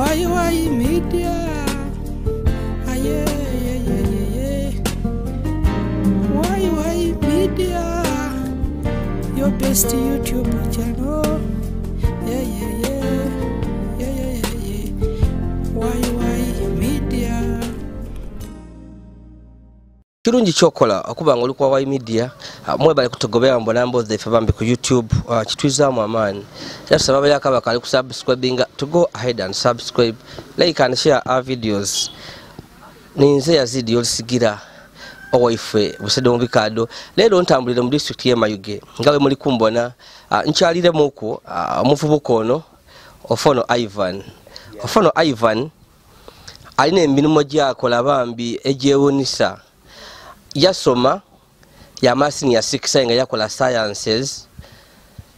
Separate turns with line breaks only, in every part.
Why media? Aye. Why media? Your best YouTube channel. Yeah. Why media?
Kirungi chokola okuba nga oli kwa Why Media mwebale kutogobera mbonambo zefe bambi ku YouTube kitwizamu amaani just baba yakaba kali kusubscribinga to go ahead and subscribe, like and share our videos. Ninze Yazid Yolisigira owaife busedo mubikado lero ntambulire mu district ye Mayuge ngawe muri kumbona nkyalire muko omuvubuko ono ofono Ivan alina emirimu gyakola bambi ebyewunyisa yasoma ya masini ya 6 nga yakola sciences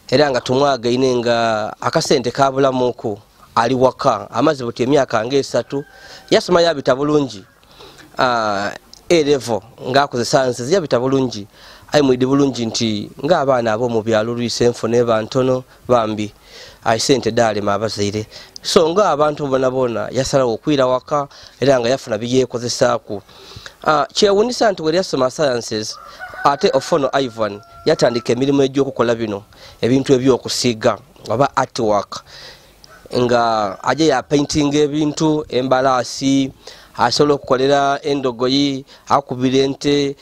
era nga tumwaga inenga akasente kabulamuko ali waka amaze buti emyaka nga 3 yasoma yabita bulungi A-level nga akoze sciences yabita bulungi ayi mwidi bulungi nti nga abaana abo mu byalo lwisenfo ne bantono bambi ayisente dalema abazaire so nga abantu bonabona yasala okwira waka era nga yafuna biyekozesaako kyewunyisa nti weri yasoma sciences ate ofono Ivan yatandika emirimu egy'okukola bino ebintu ebyokusiiga oba artwork nga aje ya painting ebintu embalasi asobola okukolera endogoyi akubira ente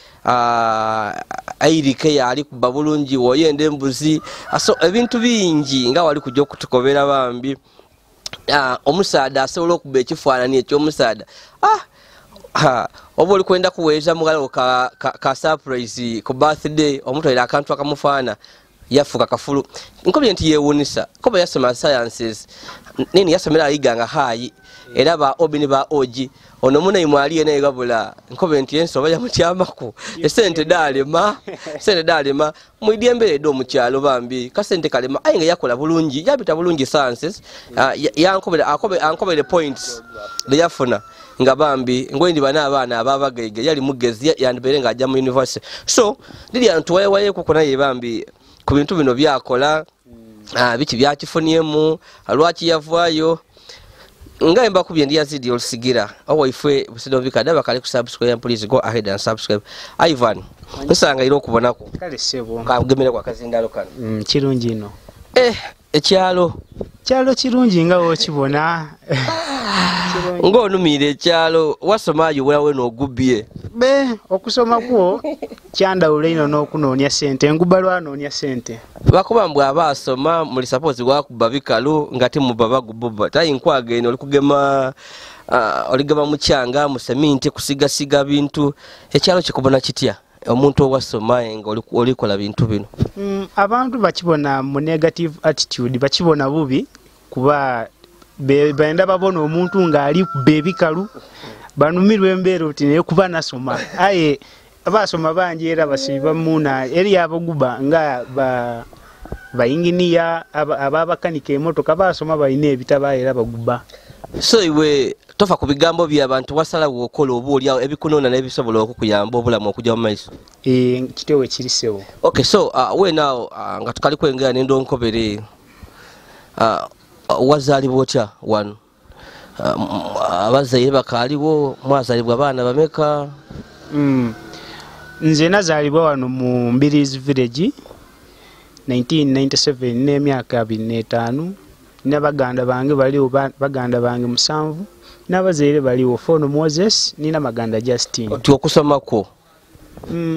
airike yali kuba bulungi woyenda embuzi so ebintu bingi nga wali kujja okutukobera bambi omusaada asobola okuba ekifaananyi ekyomusaada oba oli kwenda kuweeza mugalo ka surprise ku birthday omutwalira akantu akamufaana yafuka kafulu nkobye nti yewunyisa koba yasoma sciences nini yasomera ayiga nga hayi era ba obini ba oji ono muna imwali ene egabula nkobye nti ensoba yamutyamako esente dalema muidyembere do mukyalo bambi kasente kalema ayinga yakola bulungi yabita bulungi sciences ankobere points yafuna nga bambi ngwendi bana abaana ababagayige yali mugezi yandibere nga ajja mu university so lili antu waye kukona ye bambi ku bintu bino byakola biki byakifuniemu alwaki yavaayo nga emba kubye ndi Yazid Yolisigira owaife busedo bikada bakali kusubscribe please go ahead and subscribe. Ivan nsanga iro kubonako
kale sebo
nga gemera kwa kazindalo kano
kirungi no
ekyalo
kirungi nga okibona
ng'onumire ekyalo wasomayo walawe n'ogubye
okusoma kwo kyandawula ino n'okunoonya sente nguba lwanoonya sente
bakuba mbwe abasoma muli suppose wakuba bikalu ngati muba bagububa tayi nkwaga eno oligema mukyanga mu seminti kusigasiga bintu ekyalo kikubona kitya omuntu owasoma nga olikola bintu bino
abantu bakibona mu negative attitude bakibona bubi kuba benda babona omuntu nga ali bebikalu banumirwe embeera oti naye kuba nasoma aye abasoma bangi era basiba muna eri abaguba nga bayinginiya ababakanika emotoka basoma bayina ebitaba era baguba
so iwe tofa ku bigambo by'abantu wasala wokola obuulyawo ebikunona n'ebisobola okukuyamba obulamu okujja mu maiso
kitewe kirisewo
okay so we now nga tukali kwengera n'endonkobere wazalibwa otya wano abazaire bakaliwo mwazalibwa abaana bameka
nze nazalibwa wano mu Mbirizi village 1997 n'emyaka 25 n'abaganda bange baliwo baganda bange 7 n'abazaire baliwo Fono Moses nina maganda Justin
oti okusoma kwo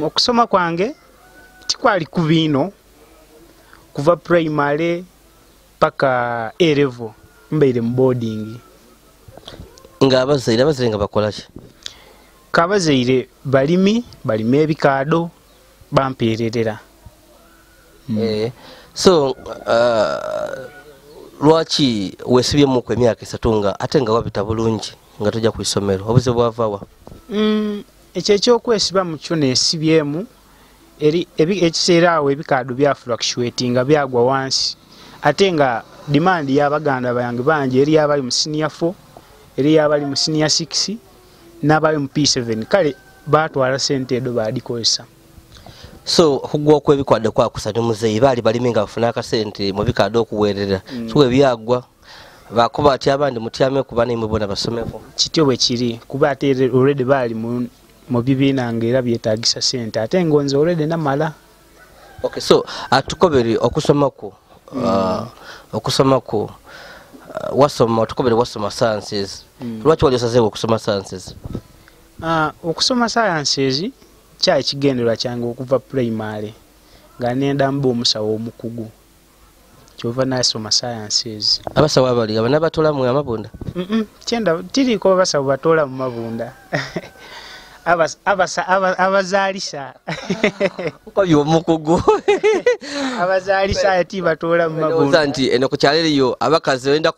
okusoma kwange tikwali kubino kuva primary paka A-level mbaire mu boarding
nga abazaire nga bakola ki
kabazaire balima ebikado bampererera
so lwaki wesibye mu kwa emyaka 3 nga ate nga wabita bulungi nga tojja ku isomero obuze bwavawa
ekyo ekyokwesiba mu kyo nesibyemu eri ekiseera awo ebikado bya fluctuating byagwa wansi ate nga demand y'abaganda bange bangi eri abali mu senior 4 eri abali mu senior 6 n'abali mu P7 kale batwala sente edo baadikozesa
so kugwa kw'ebikwado kwa kusatu muzeyi bali baliminga bafuna akasente mu bikado okuweerera so byagwa bakuba ati abandi mutyame kuba ne mubona basomeko
kityo bwe kiri kuba ate already bali mu bibiina ng'era byetaagisa ssente ate ngonze already namala.
Okay, so atukobere okusomako okusomako wasoma tukobere wasoma sciences lwaki wali osazeewo okusoma sciences?
Okusoma sciences kyali kigendererwa kyange okuva primary nga nenda mba omusawo omukugu kyova nasoma sciences.
Abasawo abali abana batola mu amabunda?
Kyenda tiriko abasawo batola mu mabunda abazaalisa
kobi omukugu
abazaalisa ati batola mu mabunda
nti eno ku kyaleriyo abakazi wenda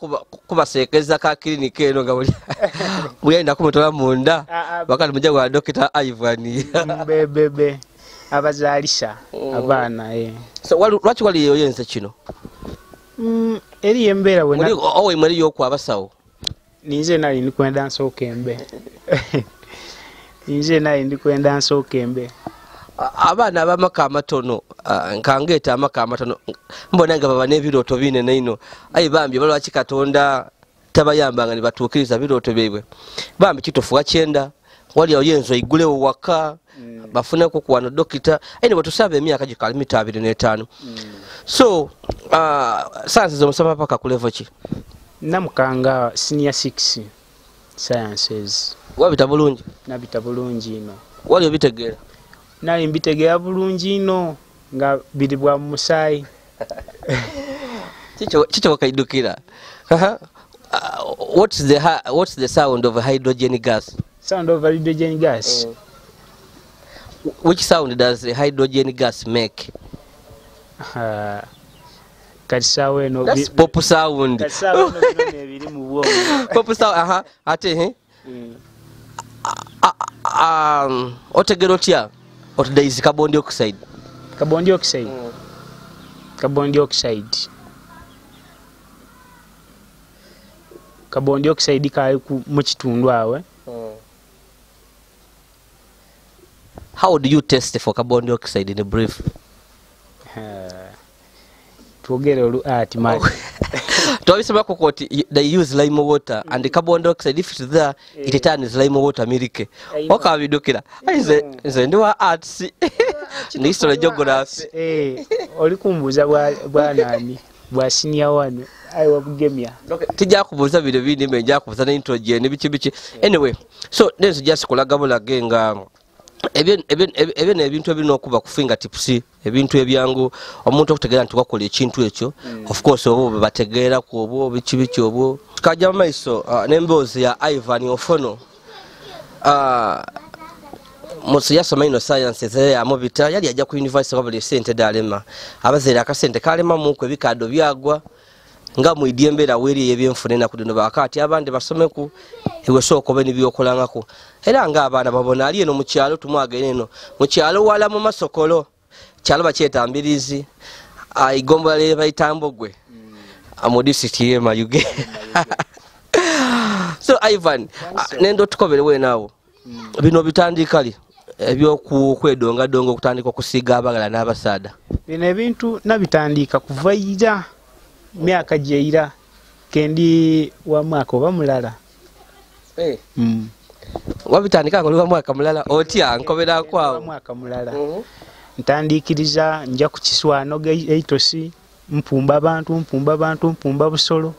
kubaseekeza ka klinika eno nga buli ayenda kumutola munda bakati mujja gwa Dr. Ivan
bebebe abazaalisa abaana.
So lwaki wali oyenze kino?
Eri embeera wena
owe mweri yokwa abasawo
ninze nali ndikwenda nsooka embe ninze nali ndikwenda nsooka embe.
Abaana abamaka amatono nkangeeta amaka amatono mbona nga baba n'ebirooto binene ino ayi bambi balwaki Katonda tabayambanga ne batuukiriza birooto byabwe bambi kitofuwa kyenda wali oyenzo igulewo waka bafuneko ku wano dokita ayi batusaba emyaka gikali 25. So sciences omusoma paka ku level ki?
Namukanga senior 6 sciences.
Wabita bulungi?
Nabita bulungi ino.
Wali obitegeera?
Nali mbitegeera bulungi ino nga biri bwa musaayi.
Kicho wakaidukira. What's the sound of hydrogen gas?
Sound of hydrogen gas?
Which sound does the hydrogen gas make?
Kati sawe no.
That's pop sound.
Kati sawe no biri mu bwongo.
Pop sound ate otegera otya otudaizi carbon dioxide?
Carbon dioxide. Carbon dioxide. Carbon dioxide kali mu kitundu awe.
How do you test for carbon dioxide in a brief?
Twogere ati man.
Twabisema ko they use lime water and the carbon dioxide if it's there it turns lime water milk. Okabidukira. Nze ndiwa arts. Ni history geography.
Oli kumbuza bwa nani? Bwa senior one. Aiwa bugemya.
Tijja kubuza bino bindi menja kubuza na nitrogen bichi. Anyway, so let's just kulagabula genga ebyo ebintu ebirina okuba ku fingertips ebintu ebyangu omuntu okutegeera nti wakola ekintu ekyo of course obo bategeera ku obo biki obo kajja mu maiso n'emboozi ya Ivan Ofono musi yasoma ino sciences yamubita yali ajja ku university of Sente Dalema abazeera akasente kalema muku ebikado byagwa nga muidye embeera weri ebyenfune na kudino bakati abandi basomeku ewe soko beni byokolangako era nga abaana babona ali eno mu kyalo tumwagene eno mu kyalo wala mu masokolo kyalo bakyetambirizi igombo lye bayitambogwe amodisiti yema yuge. So Ivan nendo tukobere we nawo bino bitandikali ebyokwedonga dongo kutandika okusiga abagala n'abasaada
bino ebintu nabitandika kuvaira myaka jeira kendi wa mwaka oba mulala.
Wabitandika ngo liwa mwaka mulala otya nkobera kwawo
mwaka mulala. Ntandikiriza nja ku kiswano geitosi mpumba abantu busolo.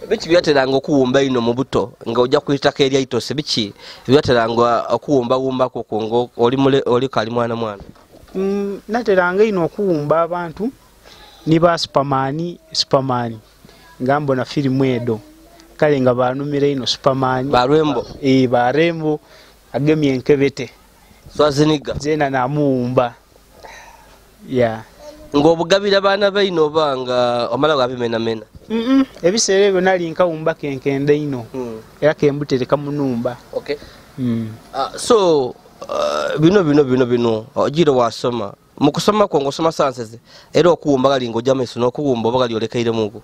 Biki byateranga okuwumba ino mu buto nga ojja kuyitaka eri aitose biki byateranga okuwumba ko oli kali mwana.
Nateranga ino okuwumba abantu niba Superman ngambo na filimu edo kale nga banumira ino Superman
barembo
barembo agemye enkebete
swaziniga
zena namuwumba
ng'obugabira baana baino banga omala gabimenamena
ebiseera ebyo nali nkawumba kenkende ino era kembutereka munumba.
So bino ojiro wasoma mukusoma ko ngosoma sciences era okuwumba gali ngojja maiso n'okuwumba oba gali olekaire mugo.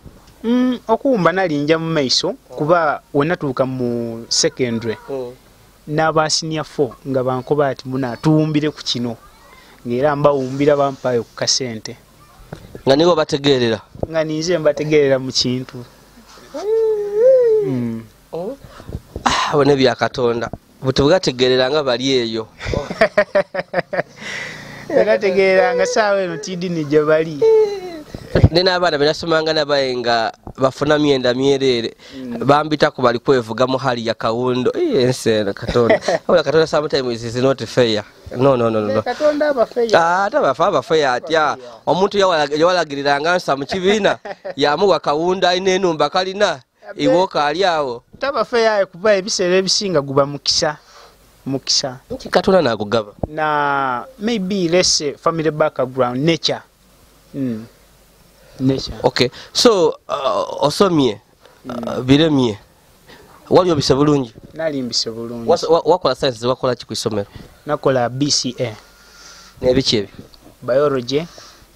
Okuwumba nali nja mu maiso kuba wenatuuka mu secondary n'aba senior 4 nga bankoba ati muna tuwumbire ku kino ng'era mbawumbira bampayo ku kasente.
nga niwo bategeerera
nga ninze mbategeerera mu kintu
bone bya Katonda butebugategeerera nga bali eyo
bagategeeranga saawa eno tidini gye bali
nena abaana benasomanga nabaye nga bafuna myenda myerere bambitako bali kwevuga mu hali ya kawundo ensena Katonda wala Katonda sometimes is not fair no
Katonda abafair
tabafa fair atya omuntu yawalagiriranga nsa mu kibiina yamuwa kawundo alina enumba kalina iwoka ali awo
tabafair kuba ebiseera ebisinga guba mukisa
Katonda nagugaba
na maybe let's say family background nature
okay so osomye biremye wali obise bulungi
nali mbise bulungi
wakola science wakola ki ku isomero
nakola BCA
nebiki ebyo
biology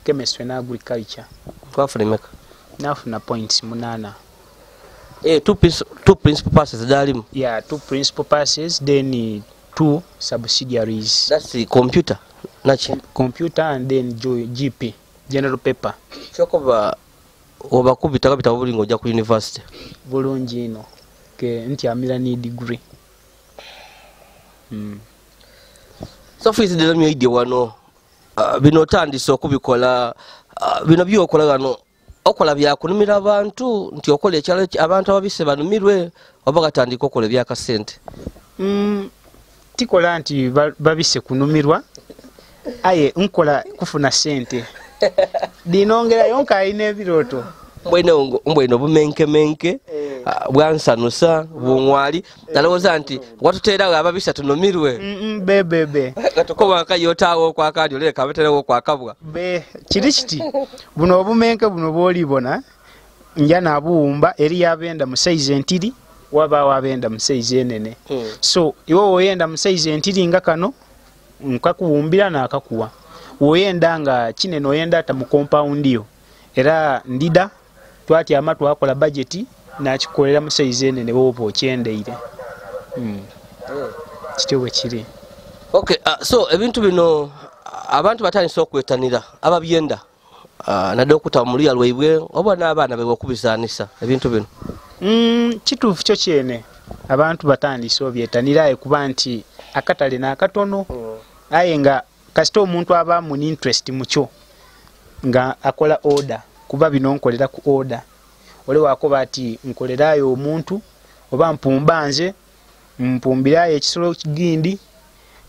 chemistry na agriculture
twafuna emeka
nafuna points 8
two principal passes dalimu
yeah 2 principal passes then 2 subsidiaries
that's the computer nachi
computer and then GP general paper
chokoba obakubita kabita bulingo ja ku university
bulungi ino ke nti amira ni degree
so fees de lamyo ide wano bino tandise okubikola bino byokola gano okola bya kunumira abantu nti okola ekyalo abantu ababise banumirwe obagatandika okola bya kasente
tikola nti babise kunumirwa aye nkola kufuna sente dinongera yonka ayina ebiroto
mbwene obumenkemenke bwansanusa bungwali nalowooza nti watuteerawo ababisa tunumirwe
bebebe
gatukobanka yotawo okwakandi oleka baterewo okwakabwa
kiri kiti buno obumenke buno bwolibona nja nabuwumba eri yabenda mu saizi entiri wabaawo abenda mu saizi enene so iwe woyenda mu saizi entiri nga kano nkakuwumbira nakakuwa woyenda nga kinene oyenda ata mu compound yo era ndida twatyama twakola budget nakikolera mu saizi enene bwoba okyendeire kityo bwe kiri
okay so ebintu bino abantu batandise okwetanira ababyenda nadde okuta mulya lwaibwe oba n'abaana bwe okubizaanisa ebintu bino
kituufu kyo kyene abantu batandise obyetanira kuba nti akatale n'akatono aye nga kasita omuntu aba mu interest mukyo nga akola order kuba bino nkolera ku order ole wakoba ati nkolerayo omuntu oba mpumbanze mpumbirayo ekisolo kigindi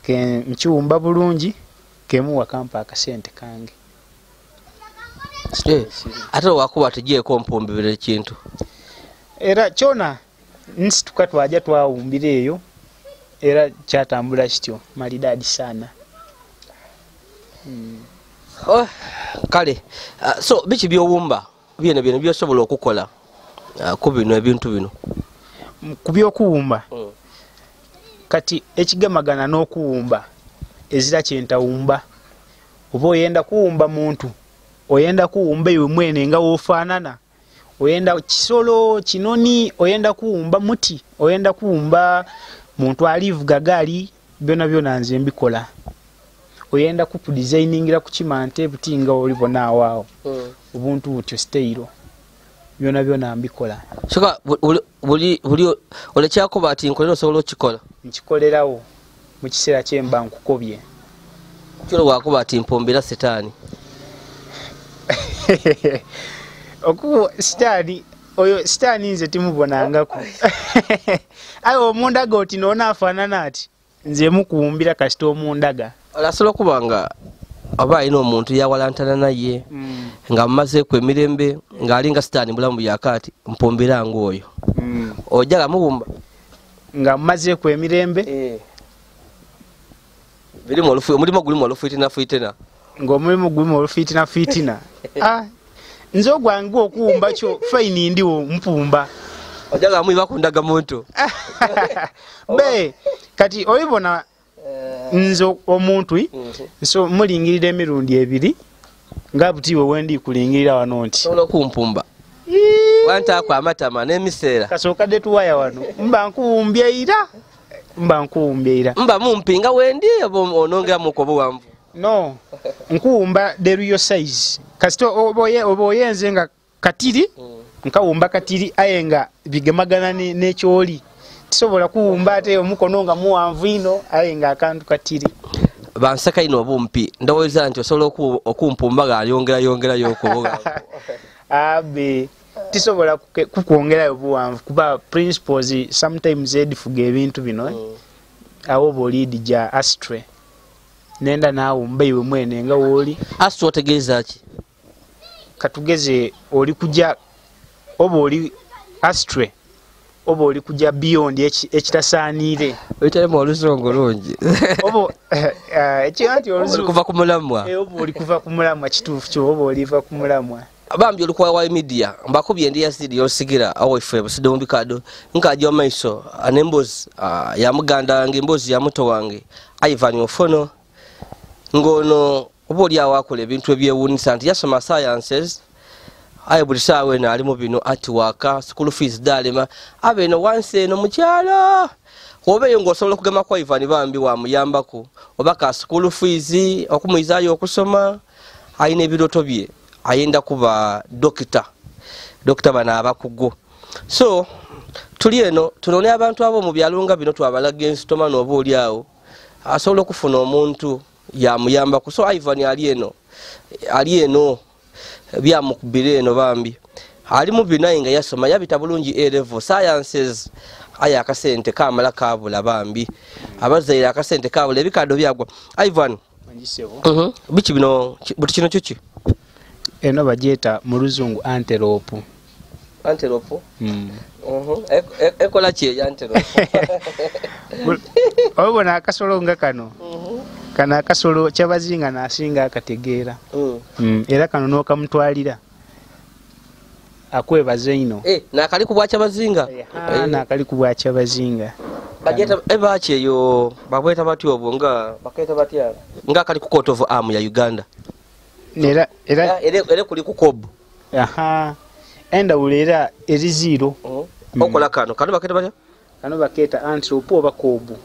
ke nkiwumba bulungi kemuwa kampa akasente kange
ate wakoba tugyeko mpumbibira ekintu
era kyona nsituka twaja twawumbira eyo era kyatambula kityo malidadi sana
kale so biki byowumba byene byosobola okukola ku bino ebintu bino
ku byokuwumba kati ekigamagana n'okuwumba ezira kyentawumba oba oyenda kuwumba muntu oyenda kuwumba ewe mwene nga wofaanana oyenda kisolo kinoni oyenda kuwumba muti oyenda kuwumba muntu alivuga gaali byona nze mbikola oyenda kupudesigningira ku kimante butinga olibona awaawo obuntu butyo style byona mbikola
soka buli olekyako bati nkolera osobola okikola
nkikolerawo mu kiseera kyemba nkukobye
kyolo wakuba ati mpombera setaani
okuba sitaani oyo sitaani nze timubonangako aye omundaga oti noona afaanana ati nze mukuwumbira kasita omundaga
olasobola okuba nga oba alina omuntu yawalantana naye nga mumazeeku emirembe ng'alinga sitaani mulamu byakaati mpombera ngaoyo ojala muwumba
nga mumazeeku emirembe
omulimu gulimu olufiitina
ng'omulimu gulimu olufiitina nze ogwange okuwumba kyo faini ndiwo mpumba
ojala mwiba kundaga muntu
be kati olibona nze omuntu so mulingirira emirundi ebiri nga butiwe wendi kulingirira wano nti
sobola okumpumba wantaako amatama n'emiseera
kasookadde tuwaya wano mba nkuwumbya ira mba mumpinga
wendi oba onongeramuko obuwanvu
No. Nkuwumba the real size. Kasito oboyenze nga katiri. Nkawumba katiri ayenga bigemagana n'ekyoli. Tisobola kuwumba ate omukono nga muwanvu ino ayenga akantu katiri.
Bansaka ino obumpi ndowooza nti osobola okumpumba ng'ayongerayo okubuga.
Abe tisobola kukwongerayo buwanvu kuba principles sometimes edifuga ebintu bino awo bolidi ja astre nenda naawumba iwe mwene nga wooli.
Astre otegeeza ki?
Katugeze oli kujja oba oli astre oba oli kujja beyond ekitasaaniire.
Oyitalemu oluzungu lungi.
Oba ekinti oluzungu
kuva ku mulamwa.
Oba oli kuva ku mulamwa kituufu kyo oba oliva ku mulamwa.
Bambi olikuwa wa media mbakubye ndi Yazid Yolisigira awaife buside mu bikado nkajja maiso anembozi ya muganda wange embozi ya muto wange Ivan Ofono ngono oboli awakola ebintu ebyewunyisa nti yasoma sciences aye buli saawa eno ali mu bino artwork school fees dalema abeno wanse no mukyalo obeyo ng'osobola okugema kwa Ivan bambi wamuyambako oba ka school fees okumuizaayo okusoma ayina ebiroto bye ayenda kuba dokita bana abakugo. So tuli eno tunone abantu abo mu byalunga bino twabalaga ensitoma n'oba oli awo asobola okufuna omuntu yamuyambako. So Ivan ali eno byamukubira eno bambi ali mu binayi nga yasoma yabita bulungi A-level sciences aye akasente kamala kabula bambi abazaire akasente kabula ebikado byagwa. Ivan biki bino buti kino kyuki
eno bagyeta mu luzungu antelope.
Ekola ki eya antelope?
Obona akasolo nga kano kana akasolo kyabazinga nasinga akategeera era kano n'okamutwalira akwebaza ino
nakali ku bwakyabazinga
nakali ku bwakyabazinga
bagyeta ebaki eyo babweta batya obwo nga baketa batya nga kali ku coat of arm ya Uganda era kuli ku kobu
endawulo era eri zero.
Okola kano baketa batya?
Kano baketa antelope oba kobu.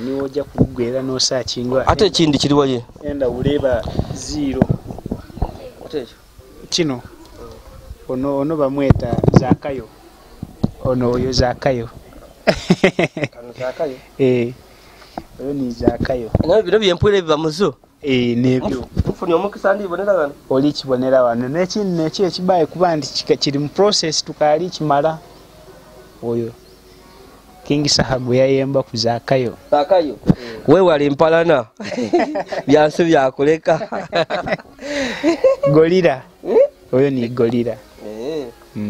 Niwo ojja kugwera n'osakingwa.
Ate ekindi kiri waye?
Endawulo eba zero. Kino ono bamweta Zakayo. Oyo Zakayo.
Kano Zakayo?
Oyo ni Zakayo.
Nawe bino byempwire biba muzo?
Nebyo.
Mufuni omukisa ndibonera wano?
Oli kibonera wano. N'ekindi nekyo ekibaye kuba nti kiri mu process tukaali kimala. Oyo King Sahabu yayemba ku Zakayo.
Weewale mpalana byansi byakuleka.
Golira. Oyo ni golira.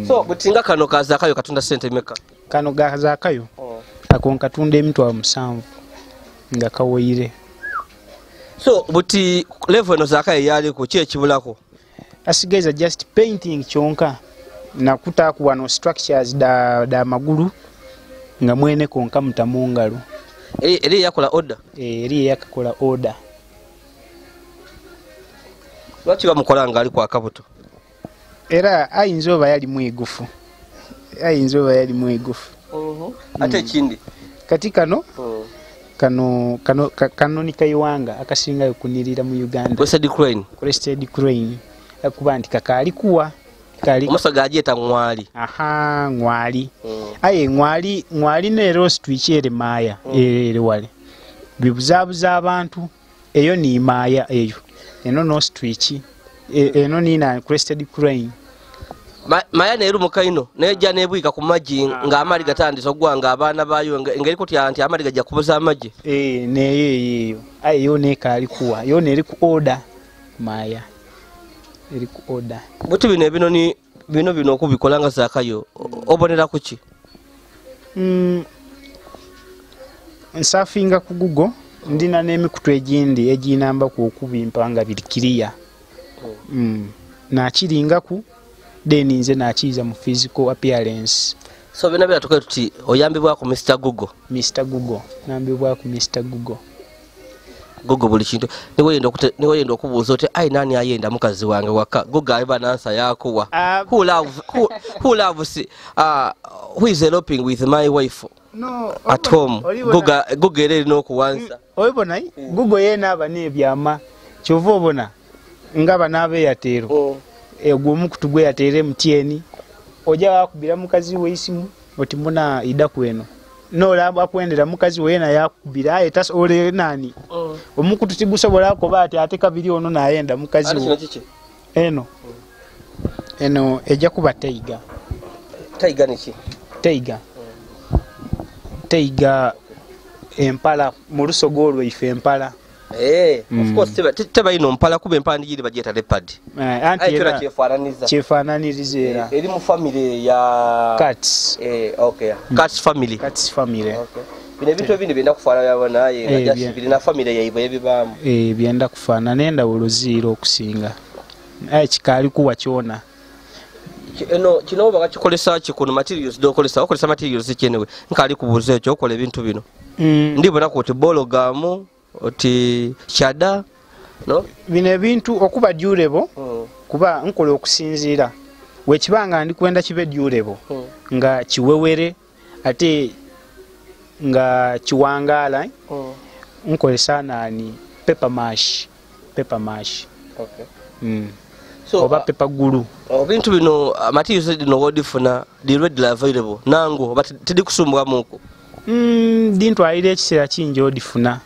So butinga kano ka Zakayo katunda sente meka?
Kano ga Zakayo ako katunda emitwalo 7 nga kawoyire.
So buti level no Zakayo yali ku ki ekibulako?
Asigaiza just painting kyonka na kutaku wano structures da magulu nga mwene konka mutamu ngalo.
Eri yakola order?
Eri yakakola order.
Lwaki bamukolanga ali kwa kabuto?
Era ayinza oba yali mwegufu.
Ate ekindi
kati kano ni kayiwanga akasinga yokunirira mu Uganda. Crested crane. Akuba nti kakali kuwa
omusaga agyeta ngwali.
Ngwali. Aye ngwali ne roast wichere maya ere wale bibuzabuza abantu eyo ni maya eyo eno no street eno ni na crested crane.
Maya ne rumo kaino neja nebwika ku maji nga amali gatandisa ogwanga abaana bayo ngeri kutya anti amali gajja kubuza amaji.
Neyo aye yo ne kali kuwa yo ne eri ku order maya eri ku order.
Buti bino okubikola nga Zakayo obonera kuki?
Nsafinga ku Google ndina n'emikutu egindi eginamba ku okubimpa nga birikiriya. Nakiringa ku then nze nakiza mu physical appearance.
So bino byatuke tuti oyambibwa ku Mr. Google.
Nambibwa ku Mr. Google.
Buli kintu niwe yenda okubuuza oti ai nani ayenda mukazi wange waka Google aliba nansa yakuwa. Who loves who is eloping with my wife at home? Google eri n'okuwansa.
oyibona Google yena aba nebyama kyova obona ngaba nabe yatero egwo mukutu gwe yatere MTN oja wakubira mukazi we isimu oti mbona ida kweno no labo akwendera mukazi we yena yakubira etas ole nani omukutu tigusobola ko bati ate kabiri ono nayenda mukazi we eno eja kuba taiga
niki
taiga empala mu lusogo lwaife empala
of course teba ino mpala kuba empala ndiri bajeta leopard
anti
era
chefananiriza era
eri mu family ya
cats
okay cats family
okay
bine bintu ebindi byenda kufaana yabona ye najashi bilina family yaibo yebibamu
byenda kufaana nenda uloziro okusinga kikali kuwa kyona
kino bakakikolesa kikuno materials dokolesa okolesa materials kyenewe nkali kubuza ekyo okola ebintu bino ndibona ko bologamu oti shada no
bine ebintu okuba durable kuba nkola okusinzira wekibanga ndi kwenda kibe durable nga kiwewere ate nga kiwangala nkolesa nani paper mash
okay
so oba paper glue
bintu bino materials dino wodifuna di readily available nango but tidi kusumbwa muko
dintu aire ekisera kingi odifuna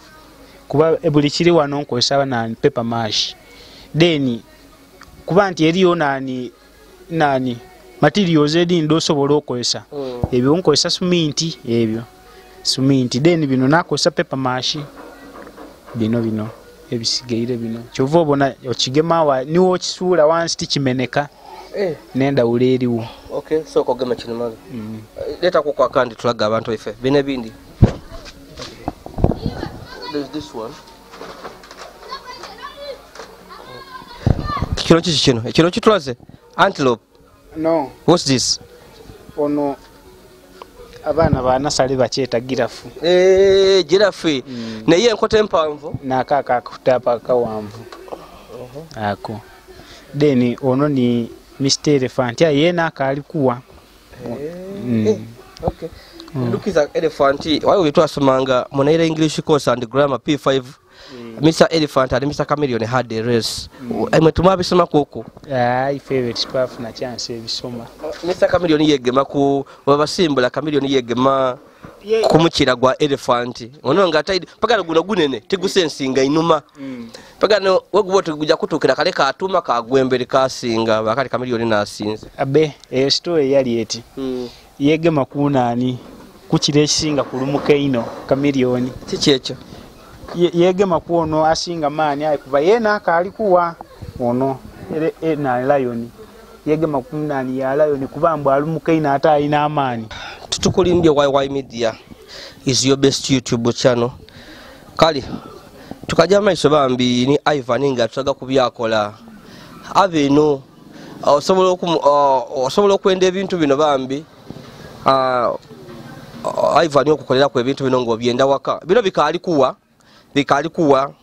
kuba buli kiri wano nkozesa nani paper mash then kuba nti eriyo nani materials edi ndo sobola okozesa ebyo nkozesa cement then bino nakozesa paper mash bino ebisigaire bino kyova obona okigemawa niwo kisula wansi tikimeneka nenda uleriwo
okay so kogema kino maga leta ko kwa kandi tulaga abantu ife bine bindi there's this one kino kitulaze antelope
no
what's this
ono abana banasale bakyeta girafu
girafe naye enkoto empanvu
nakaka kutapa kawanvu ako then ono ni Mr. Elephant yena akali kuwa
okay look is an elephant why we twasomanga monaira English course and grammar P5 Mr. Elephant and Mr. Chameleon had a race emetuma bisoma koko
favorite path na chance ebisoma
Mr. Chameleon yegema ku babasimbula Chameleon yegema kumukira gwa elephant ono ngataidi pagana guno gunene tigusensinga inuma pagano wegubote kujja kutukira kale katuma kagwembere kasinga bakali Chameleon nasinze
abe story yali eti yegema kunani kukire ekisinga kulumuka ino Chameleon
kikyekyo
yegema kuono asinga mani ayikuba yena akali kuwa ono na lion yegema kunani ya lion kubamba alumuka ina ata ina amani
tutukulindye YY Media is your best YouTube channel kali tukaja maiso bambi ni Ivan nga tutaga kubyakola abeno osobola okwenda ebintu bino bambi Ivan okukolera ku ebintu bino ngo byenda waka bino bikali kuwa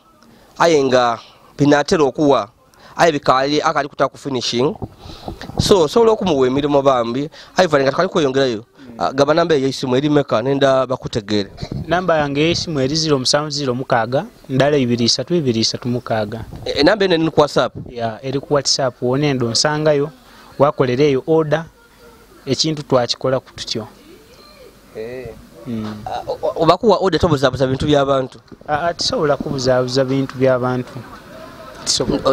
ayenga binatera okuwa aye bikali akali kutaka ku finishing so osobola okumuwa emirimu bambi Ivan nga tukali kweyongerayo gaba namba y'esimu eri meka nenda bakutegere
namba yange y'esimu eri 0706 ndala 2323
namba ene ni ku WhatsApp
eri ku WhatsApp onendo nsangayo wakolereyo order ekintu twakikola kututyo
obakuwa order tobuzabuza bintu by'abantu
tisobola kubuzabuza bintu by'abantu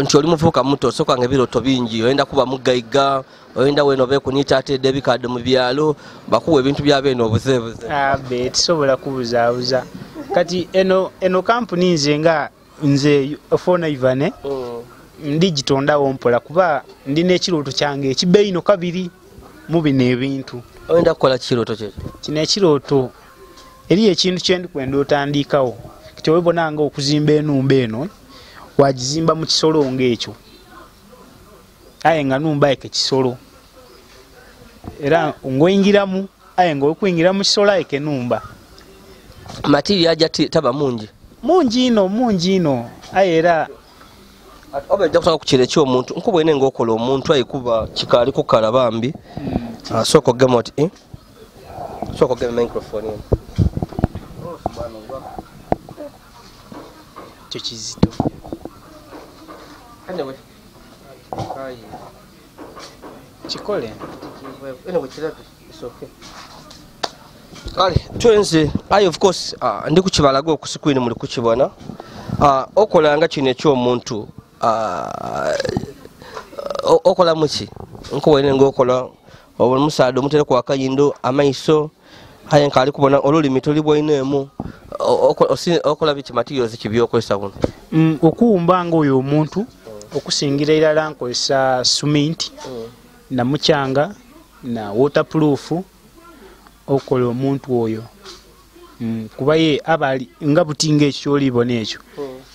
nti oli muvuka muto soka ngebiroto bingi oyenda kuba mugaiga oyenda weno be kunita ate debit card mu byalo bakuwa ebintu byabeno obuzebuze
abe tisobola kubuzabuza kati eno company nze ofona Ivane ndi gitondawo mpola kuba ndi n'ekiroto kyange ekibeino kabiri mu bino ebintu
oyenda kukola kiroto kye
kino ekiroto eri ekintu kyendi kwenda otandikawo kiti webonanga okuzimba enumba eno wajizimba mu kisolo ng'ekyo aye nga numba eke kisolo era ngoyingiramu aye nga okwingira mu kisolo eke numba
material aja taba mungi
ino aye era
obajja kusaka kukire ky'omuntu nkubwene ng'okola omuntu ayikuba kikali kukala bambi soko gema oti soko gema microphone
ekyo kizito. Kikole.
Kale twenze ayi of course ndi kukibalaga okusikwini muli kukibona okolanga kino ekyomuntu okola muki nkowene ng'okola omusaada omutere ku akayindo amaiso aye nkali kubona olulimi tuli bwoineemu okola biki materials kibyokozesa buno
okuwumba ng'oyo omuntu okusingira irala nkozesa cement na mukyanga na waterproof okola omuntu oyo kuba ye abali nga butinga ekyo olibona ekyo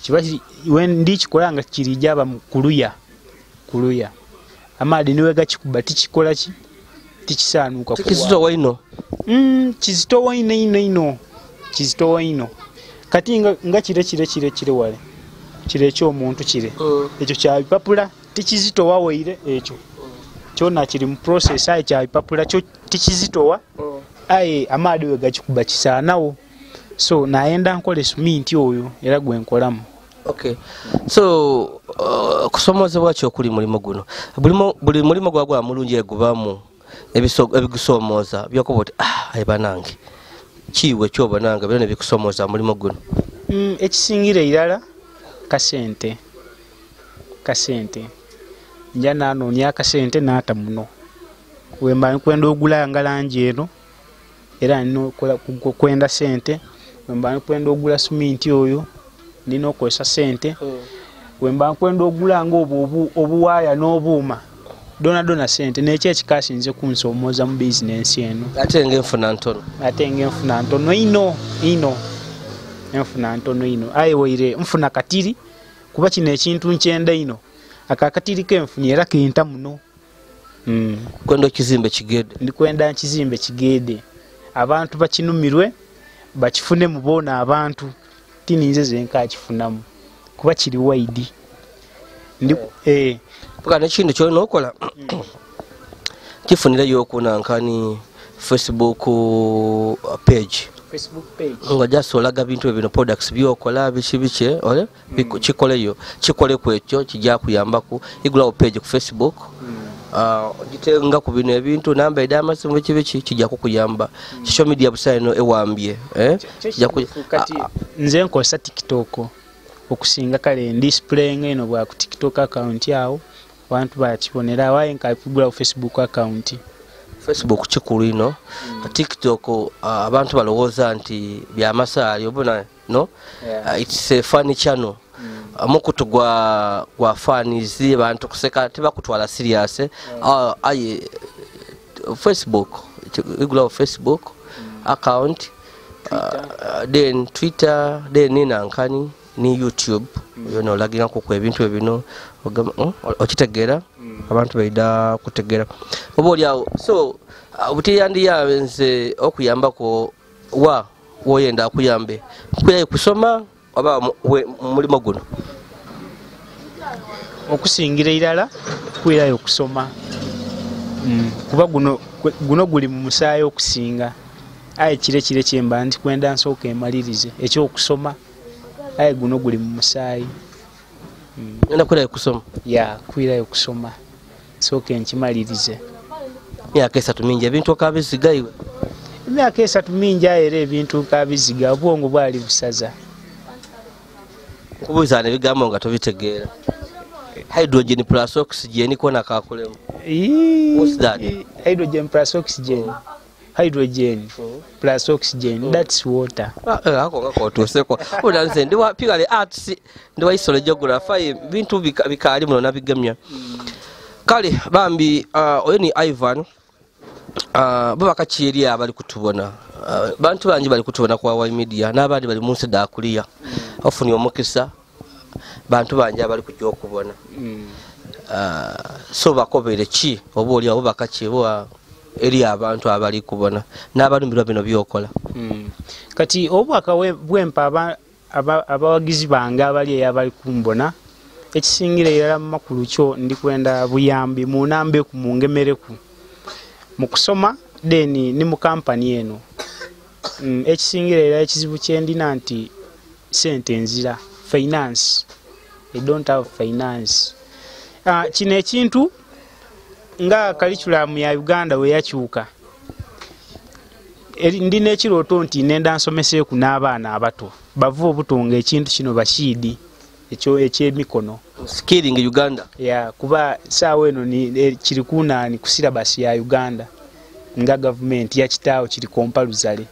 kiba wendi kikolanga kirijaba mu kuluya amadi niwe gakikuba tikikola ki tikisaanuka kuba
kizito waino
kizito waino kizito waino kati nga kire wale kire ekyomuntu kire ekyo kya bipapula tikizito waweire ekyo kyona kiri mu process aye kya bipapula kyo tikizitowa aye amadi we gakikuba kisaanawo so naenda nkole cement oyo era gwe nkolamu.
Okay, so kusomozebwa kyo kuli mulimo guno buli mulimo gwagwa mulungi egubamu ebigusomooza byokoboti aye banange kiwe kyobananga byone bikusomooza mulimo guno
ekisingira irala kasente nja nanoonya akasente naata muno wemba nkwenda ogula ngalangi eno era nino kwenda sente wemba nkwenda ogula cement oyo nino okozesa sente wemba nkwenda ogula obuwaaya n'obuuma dona sente nekyo ekikasi nze kunsomooza mu bizinensi eno
ate ng'enfuna
ntono ino enfuna ntono ino aye waire nfuna katiri kuba kino ekintu nkyenda ino akakatiri kenfuni era kenta muno
kwenda ekizimbe kigede
ndikwenda nkizimbe kigede abantu bakinumirwe bakifune mu boona abantu tininze zenka kifunamu kuba kiri wide
paka n'ekindi kyolina okola kifunirayo okunankani Facebook page nga jasolaga bintu ebino products byokola biki ole kikoleyo kikole kwekyo kijja kuyambaku igulawo page ku Facebook gitenga ku bino ebintu namba edamasimu biki kijja kukuyamba social media busaino ewambye
kati nze nkozesa TikTok okusinga kale display ngeno bwa ku TikTok account yawo abantu bakibonera waye nkapigula ku Facebook account.
Facebook kikulu ino TikTok abantu balowooza nti byamasaali obona no it's a funny channel mukutu gwa fans abantu kuseka tebakutwala serious aye Facebook igula Facebook account then Twitter then ninankani ni YouTube yona olagira ko ebintu ebino okitegera abantu baida kutegera obolyawo so obutiyandi yabenze okuyambako woyenda akuyambe kuyaye kusoma oba mulimo guno
okusingira irala kuyaye okusoma kuba guno guli mu musaayi okusinga aye kire kyemba ndi kwenda nsooka emalirize ekyo okusoma aye guno guli mu musaayi
enda kuyaye kusoma
kuyaye okusoma sooka enkimalirize
myaka 3 mingi ebintu okabiziga iwe
emyaka 3 mingi era ebintu kabiziga obwongo bwali busaza
kubuza ne bigambo nga tobitegeera hydrogen plus oxygen kona kakolemu what's that
hydrogen plus oxygen plus oxygen that's water
ako ngakotoseko udanze ndiwa pigale arts ndiwa isole geography bintu bikali muno nabigemya kale bambi oyo ni Ivan baba kachiri abali kutubona bantu banji bali kutubona kwa wa media nabandi bali munsi da kuliya ofuni omukisa bantu banji abali kujjo kubona so bakobere ki oboli abo bakachiwa eri abantu abali kubona n'abalumbirwa bino byokola
kati obwaka bwempa abawagizi bange abali abali kumbona ekisingira era makulu kyo ndikwenda buyambi munambe ku mungemereku mu kusoma deni ni mu company eno ekisingira era ekizibu kyendina nti sente nzira finance. They don't have finance. Kino ekintu nga curriculum ya Uganda we yakyuka. Ndina ekirooto nti nenda nsomeseeku n'abaana abato bava obutonga ekintu kino bashiidi ekyo ekyemikono
skilling Uganda
kuba saawa eno kiri kunaani ku syllabus ya Uganda nga government ya kitaawo kiri kompaluzale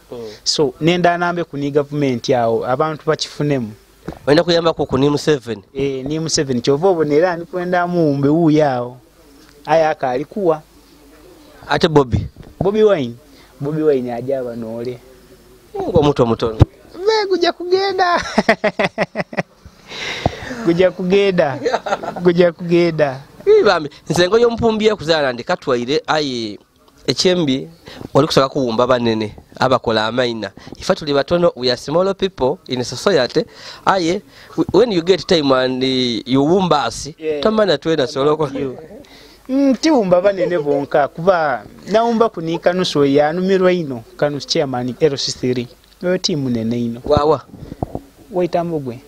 so nenda nambe ku ni government yawo abantu bakifunemu
wenda kuyambako ku nimu 7
nimu 7 kyova obonera ni kwenda muumbe wuyawo aya akalikuwa
ate Bobby Wine ajaba nole
ngo mutono guja kugenda guja kugenda
bambi nsengo yompumbiye kuzaala ndi katwaire aye ekyembi oli kusaka kuwumba banene abakola amaina ifa tuli batono we are small people in society aye when you get time and you wumbasi tamana twena soloko
tiwumba banene bonka kuba naumba kunika nuso ya numero ino kanu chairman LC3 yo timu nene ino
wawa
waitamugwe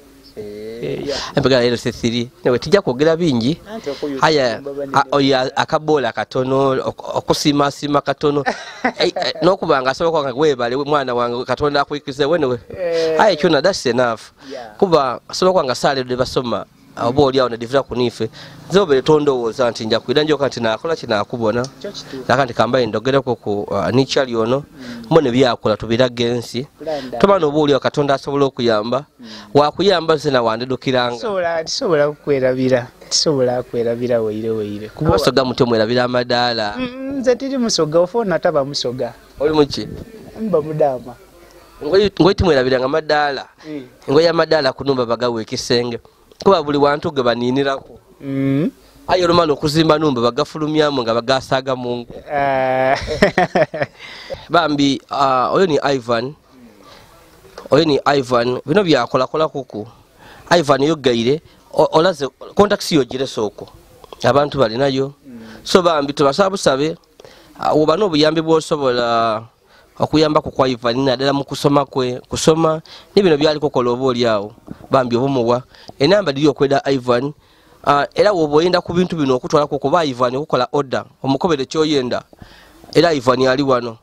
mpega LC3 newe tijja kwogera bingi haya oya akabola katono okusima katono nokubanga asobola kwanga webale mwana wange katonda akwikize wenewe haya kyona that's enough kuba asobola kwanga sale de basoma obo oli awo nedivira kunife zobe tondowooza nti nja kwira njoka nti nakola kinakubona nakandi kambaye ndogereko ku nichali ono mbone byakola tubirage ensi tomana obo oli katonda asobola okuyamba wakuyamba zena wandedukiranga
tisobola kwerabira weire
kuba soga muti mwerabira amadaala
nze tiri musoga ofona taba musoga
oli muki
mba mudama
ngoyi timwerabiranga amadaala ngoyi amadaala kunumba bagawe ekisenge kuba buli wantu ge baninirako ayo lumalo okuzimba numba bagafulumyamu nga bagasaga mungu bambi oyo ni Ivan bino byakola kuku Ivan yogaire olaze contact yo giresoko abantu bali nayo so bambi tubasabusabe oba no buyambi bwosobola okuyamba ku kwa Ivan nadala mu kusoma nibino byali kokola oboli awo bambi obumuwa enamba diri okweda Ivan era woboyenda ku bintu bino okutwala ko kuba Ivan okukola order omukobere kyoyenda era Ivan ali wano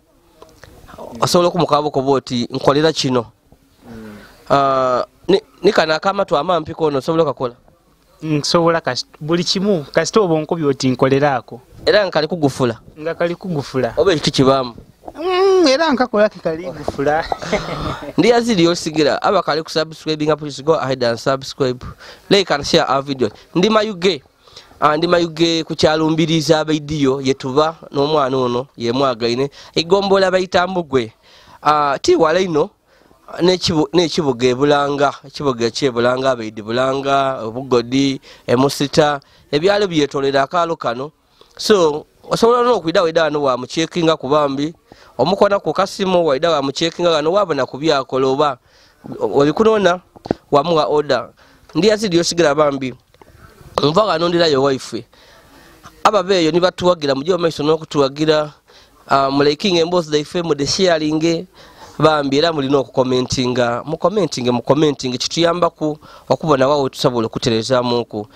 asobola kumukabo ko boti nkolera kino nikana kama twama mpiko ono sobola kakola
nsobola buli kimu kasito obonko byoti nkolerako
era nkali kugufula
nga kali kugufula
oba kikibamu
era nkakola kali kugufula
ndi Yazid Yolisigira abakali ku subscribing please go ahead and subscribe like and share our video ndi mayuge ku kyalumbiriza abidiyo yetuba n'omwana ono ye mwagaine igombola bayitambugwe ti wala ino nekibuga ebulanga ekibuga kyebulanga abaidi bulanga obugodi emusita ebyalo byetolera akalo kano so osobola n'okwida wedano wa muchekinga kubambi omukona ku kasimu waida wa muchekinga gano wabona kubyakola oba obikunona wamuwa order ndi Yazid Yolisigira bambi mvaga nondira yo wife ababeyo nibatuwagira mujyo maiso n'okutuwagira muliking embos the fame the sharing bambi era mulino okukomentinga mu commenting kituyamba ku okubona wawo tusabola kutereza muku